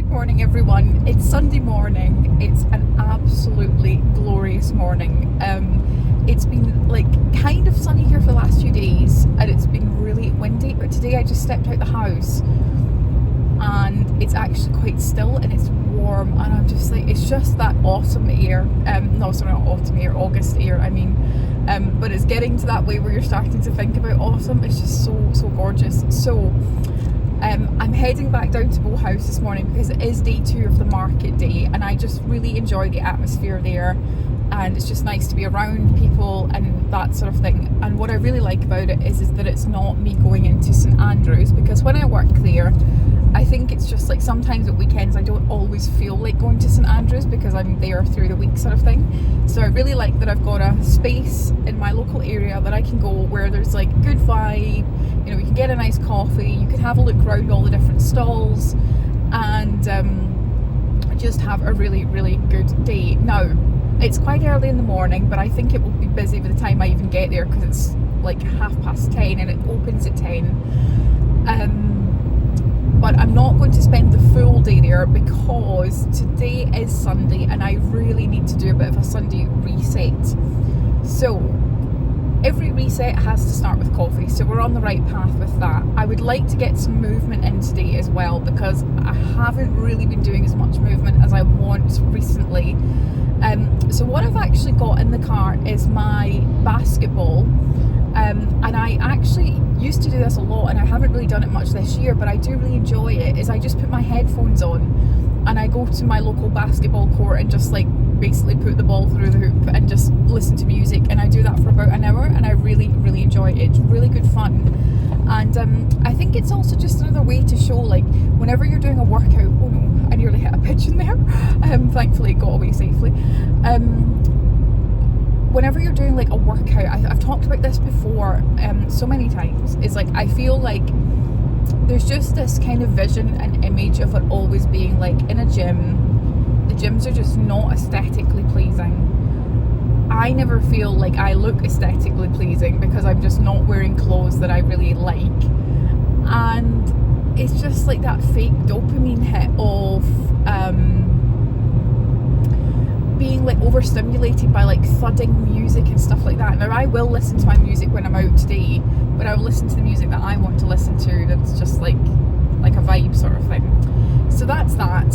Morning everyone, it's Sunday morning. It's an absolutely glorious morning. It's been like kind of sunny here for the last few days and it's been really windy, but today I just stepped out the house and it's actually quite still and it's warm, and I'm just like, it's just that autumn air. No, sorry, not autumn air, August air I mean. But it's getting to that way where you're starting to think about autumn. It's just so gorgeous. So I'm heading back down to Bowhouse this morning because it is day 2 of the market day, and I just really enjoy the atmosphere there, and it's just nice to be around people and that sort of thing. And what I really like about it is that it's not me going into St Andrews, because when I work there, I think it's just like sometimes at weekends I don't always feel like going to St Andrews because I'm there through the week sort of thing. So I really like that I've got a space in my local area that I can go where there's like good vibe, you know, you can get a nice coffee, you can have a look around all the different stalls and just have a really good day. Now, it's quite early in the morning, but I think it will be busy by the time I even get there because it's like 10:30 and it opens at 10. But I'm not going to spend the full day there because today is Sunday and I really need to do a bit of a Sunday reset. So every reset has to start with coffee, so we're on the right path with that. I would like to get some movement in today as well because I haven't really been doing as much movement as I want recently. So what I've actually got in the car is my basketball. And I actually used to do this a lot, and I haven't really done it much this year, but I do really enjoy it, is I just put my headphones on and I go to my local basketball court and just like basically put the ball through the hoop and just listen to music, and I do that for about an hour and I really enjoy it. It's really good fun, and I think it's also just another way to show, like, whenever you're doing a workout, oh no, I nearly hit a pigeon there, thankfully it got away safely. Whenever you're doing like a workout, I've talked about this before so many times, is like I feel like there's just this kind of vision and image of it always being like in a gym. The gyms are just not aesthetically pleasing. I never feel like I look aesthetically pleasing because I'm just not wearing clothes that I really like, and it's just like that fake dopamine hit of being like overstimulated by like thudding music and stuff like that. Now I will listen to my music when I'm out today, but I will listen to the music that I want to listen to, that's just like a vibe sort of thing. So that's that.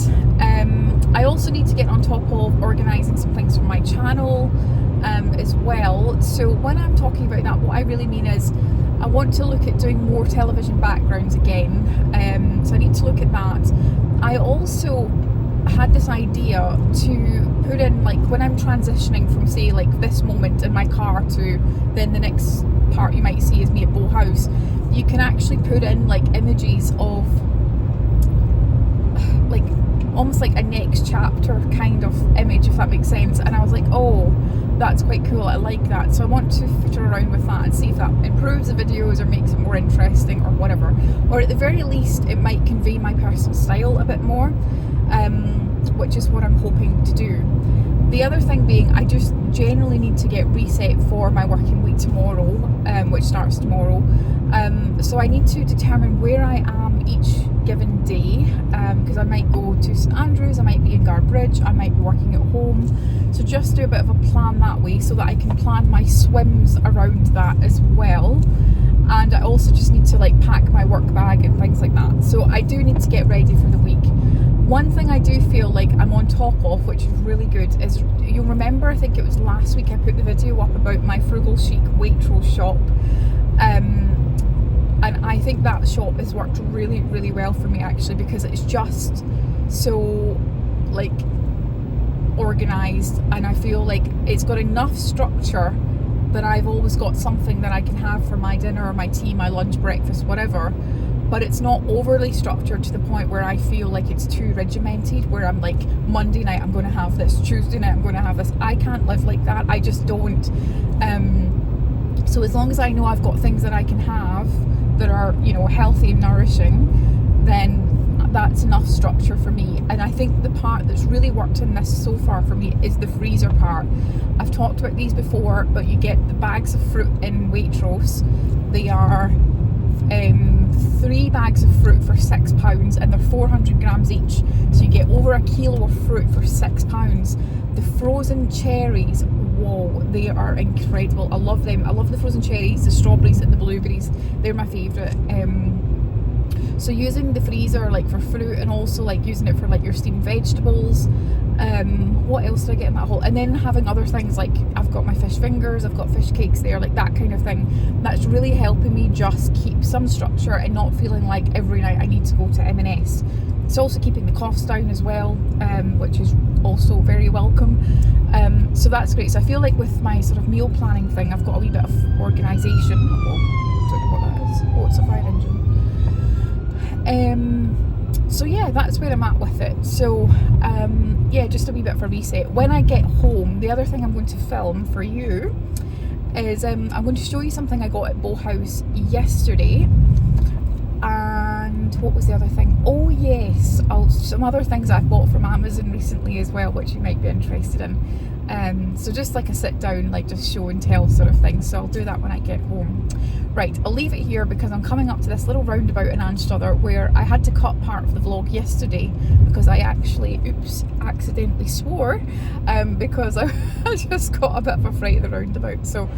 I also need to get on top of organising some things for my channel as well. So when I'm talking about that, what I really mean is I want to look at doing more television backgrounds again. So I need to look at that. I also had this idea to put in, like, when I'm transitioning from, say, like this moment in my car to then the next part you might see is me at Bowhouse, you can actually put in like images of like almost like a next chapter kind of image, if that makes sense. And I was like, oh, that's quite cool, I like that. So I want to fiddle around with that and see if that improves the videos or makes it more interesting or whatever, or at the very least it might convey my personal style a bit more, which is what I'm hoping to do. The other thing being, I just generally need to get reset for my working week tomorrow, which starts tomorrow. So I need to determine where I am each given day, because I might go to St Andrews, I might be in Guardbridge, I might be working at home. So just do a bit of a plan that way so that I can plan my swims around that as well. And I also just need to like pack my work bag and things like that. So I do need to get ready for the week. One thing I do feel like I'm on top of, which is really good, is you'll remember, I think it was last week I put the video up about my frugal chic Waitrose shop, and I think that shop has worked really well for me actually, because it's just so like organised, and I feel like it's got enough structure that I've always got something that I can have for my dinner or my tea, my lunch, breakfast, whatever. But it's not overly structured to the point where I feel like it's too regimented, where I'm like, Monday night I'm going to have this, Tuesday night I'm going to have this. I can't live like that, I just don't. So as long as I know I've got things that I can have that are, you know, healthy and nourishing, then that's enough structure for me. And I think the part that's really worked in this so far for me is the freezer part. I've talked about these before, but you get the bags of fruit in Waitrose. They are £3 bags of fruit for £6 and they're 400 grams each, so you get over a kilo of fruit for £6. The frozen cherries, whoa, they are incredible. I love them. I love the frozen cherries, the strawberries and the blueberries. They're my favourite. So using the freezer like for fruit, and also like using it for like your steamed vegetables. What else did I get in that haul? And then having other things like I've got my fish fingers, I've got fish cakes there, like that kind of thing. That's really helping me just keep some structure and not feeling like every night I need to go to M&S. It's also keeping the costs down as well, which is also very welcome. So that's great. So I feel like with my sort of meal planning thing, I've got a wee bit of organisation. Oh, don't know what that is. Oh, it's a fire engine. So yeah, that's where I'm at with it. So yeah, just a wee bit of a reset. When I get home, the other thing I'm going to film for you is I'm going to show you something I got at Bowhouse yesterday. And what was the other thing? Oh yes, some other things I've bought from Amazon recently as well, which you might be interested in. So just like a sit down, like just show and tell sort of thing. So I'll do that when I get home. Right, I'll leave it here because I'm coming up to this little roundabout in Anstruther where I had to cut part of the vlog yesterday because I actually, accidentally swore because I just got a bit of a fright of the roundabout. So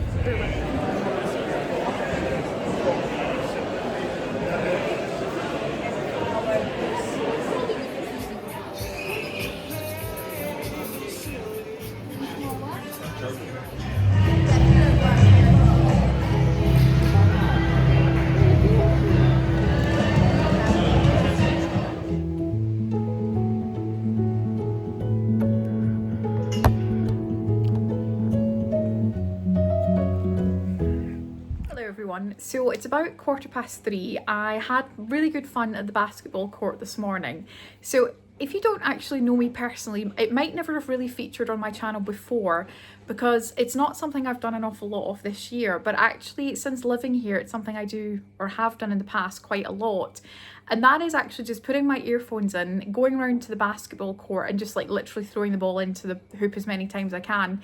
everyone. So it's about 3:15. I had really good fun at the basketball court this morning. So if you don't actually know me personally, it might never have really featured on my channel before because it's not something I've done an awful lot of this year, but actually since living here it's something I do or have done in the past quite a lot. And that is actually just putting my earphones in, going around to the basketball court and just like literally throwing the ball into the hoop as many times as I can.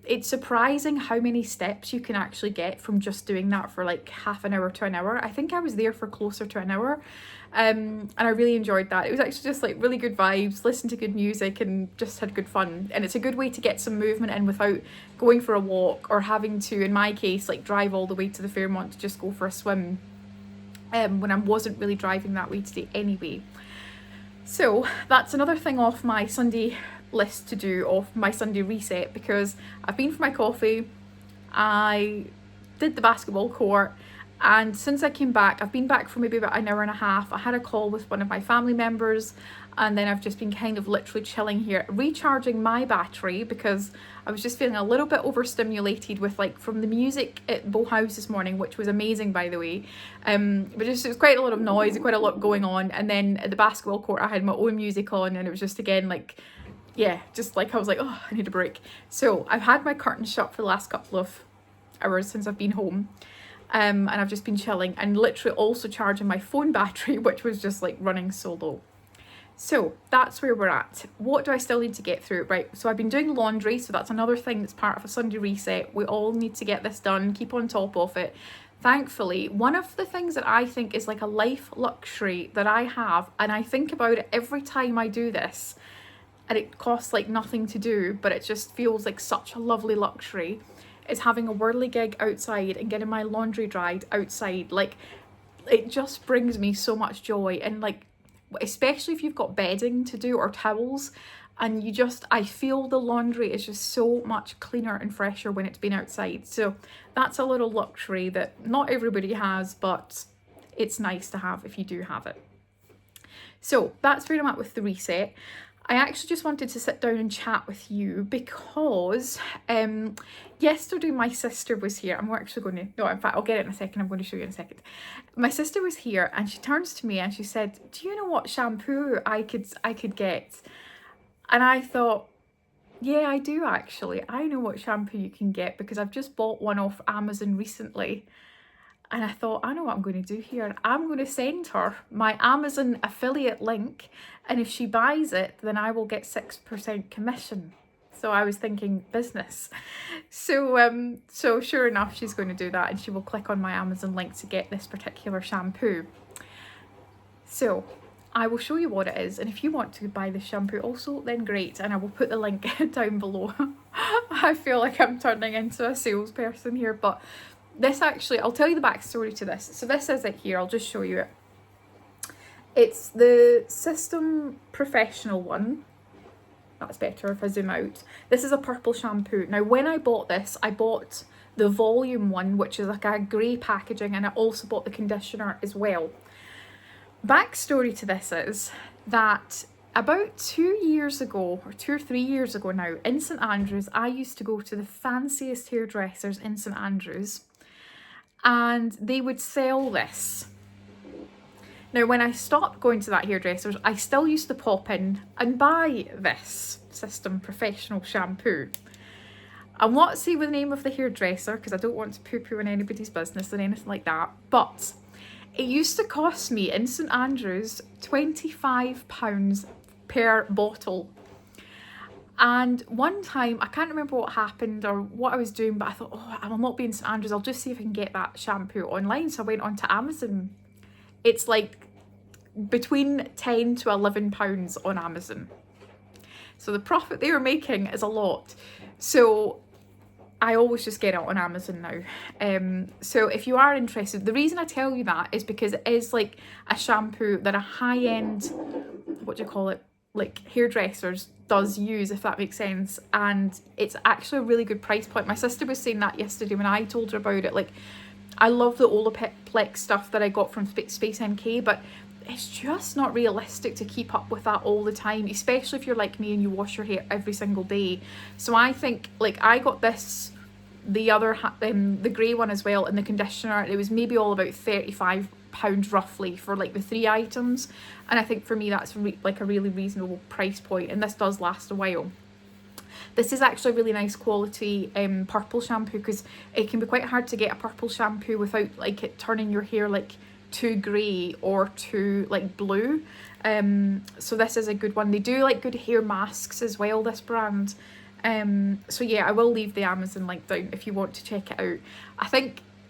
It's surprising how many steps you can actually get from just doing that for like half an hour to an hour. I think I was there for closer to an hour, and I really enjoyed that. It was actually just like really good vibes, listened to good music and just had good fun. And it's a good way to get some movement in without going for a walk or having to, in my case, like drive all the way to the Fairmont to just go for a swim when I wasn't really driving that way today anyway. So that's another thing off my Sunday list to do, off my Sunday reset, because I've been for my coffee, I did the basketball court, and since I came back, I've been back for maybe about an hour and a half. I had a call with one of my family members, and then I've just been kind of literally chilling here, recharging my battery because I was just feeling a little bit overstimulated with like from the music at Bowhouse this morning, which was amazing by the way. But just it was quite a lot of noise, quite a lot going on, and then at the basketball court I had my own music on, and it was just again like, yeah, just like I was like, oh, I need a break. So I've had my curtains shut for the last couple of hours since I've been home, and I've just been chilling and literally also charging my phone battery, which was just like running so low. So that's where we're at. What do I still need to get through? Right, so I've been doing laundry, so that's another thing that's part of a Sunday reset. We all need to get this done, keep on top of it. Thankfully, one of the things that I think is like a life luxury that I have, and I think about it every time I do this, and it costs like nothing to do, but it just feels like such a lovely luxury, is having a whirligig outside and getting my laundry dried outside. Like, it just brings me so much joy. And like, especially if you've got bedding to do or towels, and you just, I feel the laundry is just so much cleaner and fresher when it's been outside. So that's a little luxury that not everybody has, but it's nice to have if you do have it. So that's where I'm at with the reset. I actually just wanted to sit down and chat with you because yesterday my sister was here. I'm actually going to, no, in fact, I'll get it in a second. I'm going to show you in a second. My sister was here and she turns to me and she said, do you know what shampoo I could get? And I thought, yeah, I do actually. I know what shampoo you can get because I've just bought one off Amazon recently. And I thought, I know what I'm going to do here. I'm going to send her my Amazon affiliate link, and if she buys it, then I will get 6% commission. So I was thinking business. So sure enough, she's going to do that, and she will click on my Amazon link to get this particular shampoo. So I will show you what it is, and if you want to buy the shampoo also, then great, and I will put the link down below. I feel like I'm turning into a salesperson here, but this actually, I'll tell you the backstory to this. So this is it here, I'll just show you it. It's the System Professional one. That's better if I zoom out. This is a purple shampoo. Now when I bought this, I bought the volume one, which is like a grey packaging, and I also bought the conditioner as well. Backstory to this is that about 2 years ago, or 2 or 3 years ago now, in St Andrews, I used to go to the fanciest hairdressers in St Andrews, and they would sell this. Now, when I stopped going to that hairdresser's, I still used to pop in and buy this System Professional shampoo. I'll not say the name of the hairdresser because I don't want to poo-poo in anybody's business or anything like that, but it used to cost me in St Andrews £25 per bottle. And one time, I can't remember what happened or what I was doing, but I thought, oh, I'll not be in St Andrews, I'll just see if I can get that shampoo online. So I went onto Amazon. It's like between £10 to £11 on Amazon. So the profit they were making is a lot. So I always just get it on Amazon now. So if you are interested, the reason I tell you that is because it is like a shampoo that a high-end, what do you call it, like hairdressers does use, if that makes sense. And it's actually a really good price point. My sister was saying that yesterday when I told her about it. Like, I love the Olaplex stuff that I got from Space NK, but it's just not realistic to keep up with that all the time, especially if you're like me and you wash your hair every single day. So I think, like, I got this, the other the grey one as well, and the conditioner. It was maybe all about £35 roughly for like the 3 items, and I think for me that's like a really reasonable price point, and this does last a while. This is actually a really nice quality purple shampoo, because it can be quite hard to get a purple shampoo without like it turning your hair like too grey or too like blue. So this is a good one. They do like good hair masks as well, this brand. So yeah, I will leave the Amazon link down if you want to check it out.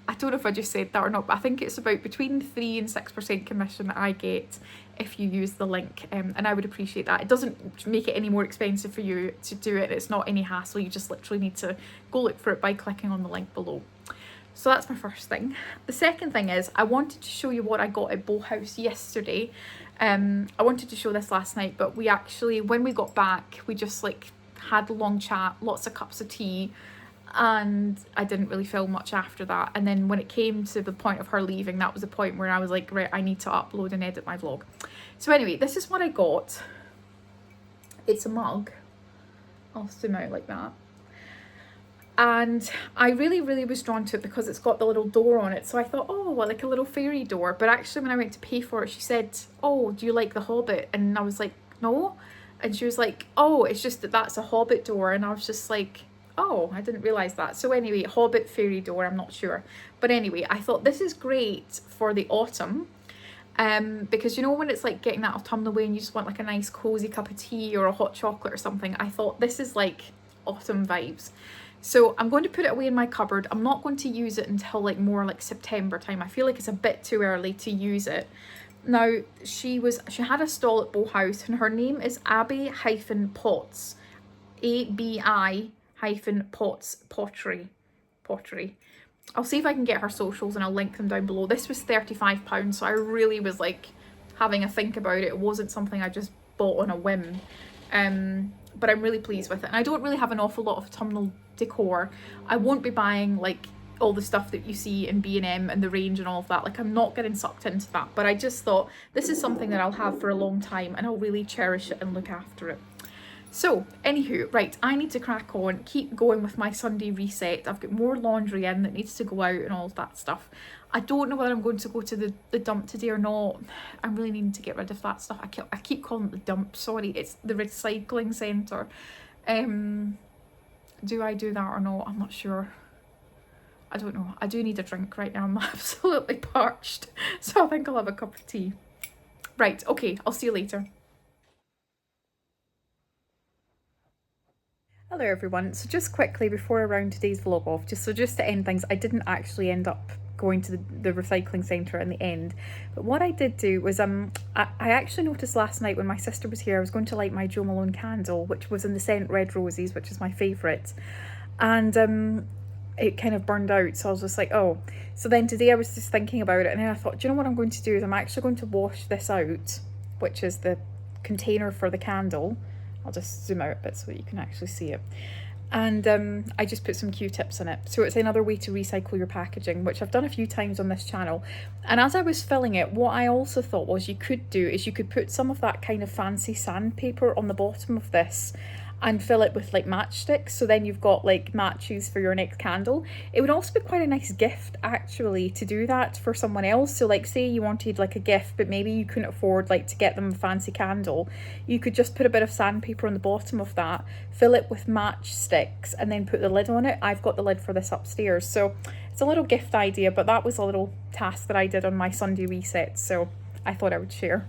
I don't know if I just said that or not, but I think it's about between 3 and 6% commission that I get if you use the link, and I would appreciate that. It doesn't make it any more expensive for you to do it. It's not any hassle. You just literally need to go look for it by clicking on the link below. So that's my first thing. The second thing is I wanted to show you what I got at Bowhouse yesterday. I wanted to show this last night, but we actually, when we got back, we just like had a long chat, lots of cups of tea, and I didn't really film much after that. And then when it came to the point of her leaving, that was the point where I was like, right, I need to upload and edit my vlog. So anyway, this is what I got. It's a mug. I'll zoom out like that. And I really was drawn to it because it's got the little door on it. So I thought, oh, well, like a little fairy door. But actually when I went to pay for it, she said, oh, do you like the Hobbit? And I was like, no. And she was like, oh, it's just that that's a Hobbit door. And I was just like, oh, I didn't realise that. So anyway, Hobbit fairy door, I'm not sure. But anyway, I thought this is great for the autumn. Because you know when it's like getting that autumnal way and you just want like a nice cozy cup of tea or a hot chocolate or something, I thought this is like autumn vibes. So I'm going to put it away in my cupboard. I'm not going to use it until like more like September time. I feel like it's a bit too early to use it. Now, she had a stall at Bowhouse, and her name is Abby-Potts, ABI-Potts Pottery. I'll see if I can get her socials and I'll link them down below. This was £35, so I really was like having a think about it. It wasn't something I just bought on a whim. But I'm really pleased with it. And I don't really have an awful lot of autumnal decor. I won't be buying like all the stuff that you see in B&M and the range and all of that. Like, I'm not getting sucked into that, but I just thought this is something that I'll have for a long time and I'll really cherish it and look after it. So anywho, right, I need to crack on, keep going with my Sunday reset. I've got more laundry in that needs to go out and all of that stuff. I don't know whether I'm going to go to the dump today or not. I'm really needing to get rid of that stuff. I keep calling it the dump, sorry, it's the recycling centre. Do I do that or not? I'm not sure. I don't know. I do need a drink right now. I'm absolutely parched. So I think I'll have a cup of tea. Right, okay, I'll see you later. Hello everyone. So just quickly before I round today's vlog off, just to end things, I didn't actually end up going to the recycling centre in the end. But what I did do was I actually noticed last night when my sister was here, I was going to light my Jo Malone candle, which was in the scent Red Roses, which is my favourite, and it kind of burned out. So I was just like, oh. So then today I was just thinking about it, and then I thought, do you know what I'm going to do is I'm actually going to wash this out, which is the container for the candle. I'll just zoom out a bit so that you can actually see it. And I just put some Q-tips in it. So it's another way to recycle your packaging, which I've done a few times on this channel. And as I was filling it, what I also thought was you could do is you could put some of that kind of fancy sandpaper on the bottom of this and fill it with like matchsticks, so then you've got like matches for your next candle. It would also be quite a nice gift actually to do that for someone else. So like say you wanted like a gift but maybe you couldn't afford like to get them a fancy candle, you could just put a bit of sandpaper on the bottom of that, fill it with matchsticks and then put the lid on it. I've got the lid for this upstairs, so it's a little gift idea, but that was a little task that I did on my Sunday reset, so I thought I would share.